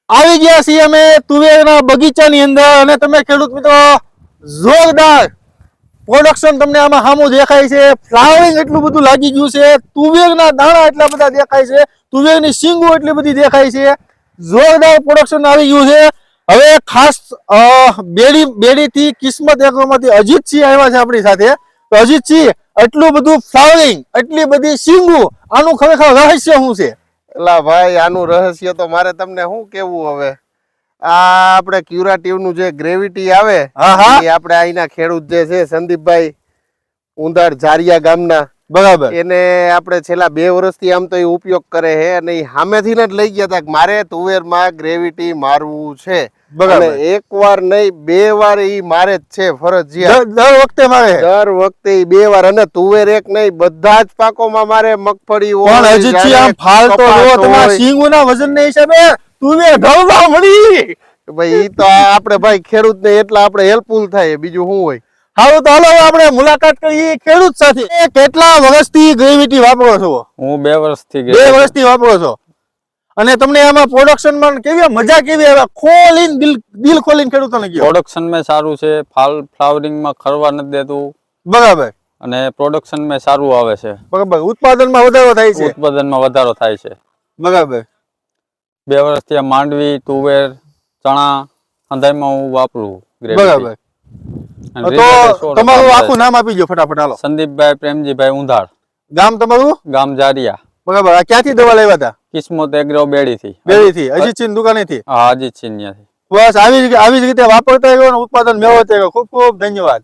આવી ગયા છીએ અમે તુવેરના બગીચાની અંદર અને તમે ખેડૂત મિત્રો જોરદાર પ્રોડક્શન તમને આમાં સામું દેખાય છે. ફ્લાવરિંગ એટલું બધું લાગી ગયું છે, તુવેરના દાણા એટલા બધા દેખાય છે, તુવેરની શીંગો એટલી બધી દેખાય છે. જોરદાર પ્રોડક્શન આવી ગયું છે. હવે ખાસ બેડીથી કિસ્મત એગ્રોમાંથી અજીતસિંહ આવ્યા છે આપણી સાથે. તો અજીતસિંહ, એટલું બધું ફ્લાવરિંગ, એટલી બધી શીંગો, આનું ખરેખર રહસ્ય શું છે? એલા ભાઈ, આનું રહસ્ય તો મારે તમને શું કેવું હવે. આ આપણે ક્યુરાટિવ નું જે ગ્રેવિટી આવે એ આપણે અહીંના ખેડૂત જે છે સંદીપભાઈ ઉંધાડ ઝારિયા ગામના, બરાબર, એને આપણે છેલ્લા 2 વર્ષથી આમ તો એ ઉપયોગ કરે છે અને એ સામેથી જ લઈ ગયા હતા કે મારે તુવેરમાં ગ્રેવિટી મારવું છે. બરાબર. એક વાર નહીં 2 વાર ઈ મારે જ છે ફરજિયાત. દર વખતે મારે, દર વખતે ઈ 2 વાર, અને તુવેર એક નહીં બધા જ પાકોમાં મારે મગફળી પણ અજીતસિંહ આમ ફાલ તો જો તમારા શીંગોના વજનના હિસાબે તુવેર ઢળવા મળી. ભાઈ ઈ તો આપણે ભાઈ ખેડૂતને એટલા આપણે હેલ્પફુલ થાય, બીજું શું હોય. હાલો તો હાલો આપણે મુલાકાત કરીએ ખેડૂત સાથે. કેટલા વર્ષથી ગ્રેવિટી વાપરો છો? હું 2 વર્ષથી 2 વર્ષથી વાપરો છો. અને તમને આમાં પ્રોડક્શનમાં કેવી મજા કેવી આવે? ખોલીને દિલ ખોલીને ખેડૂતોને કહો. પ્રોડક્શનમાં સારું છે, ફ્લાવરિંગમાં ખરવા નથી દેતું. બરાબર. અને પ્રોડક્શનમાં સારું આવે છે. બરાબર. ઉત્પાદનમાં વધારો થાય છે. ઉત્પાદનમાં વધારો થાય છે. બરાબર. 2 વર્ષથી આ માંડવી, તુવેર, ચણા, હંધાઈમાં હું વાપરું. બરાબર. તો તમારું આખું નામ આપી દો ફટાફટ. હાલો. સંદીપભાઈ પ્રેમજીભાઈ ઉંધાડ. ગામ તમારું? ગામ જારિયા. બરાબર. આ ક્યાંથી દવા લાવ્યા હતા? કિસ્મત એગ્રો બેડીથી. બેડીથી, અજીતસિંહ દુકાનેથી? હા, અજીતસિંહ ત્યાંથી. બસ આવી જ રીતે વાપરતા રહ્યો અને ઉત્પાદન મેળવતા રહ્યો. ખૂબ ખૂબ ધન્યવાદ.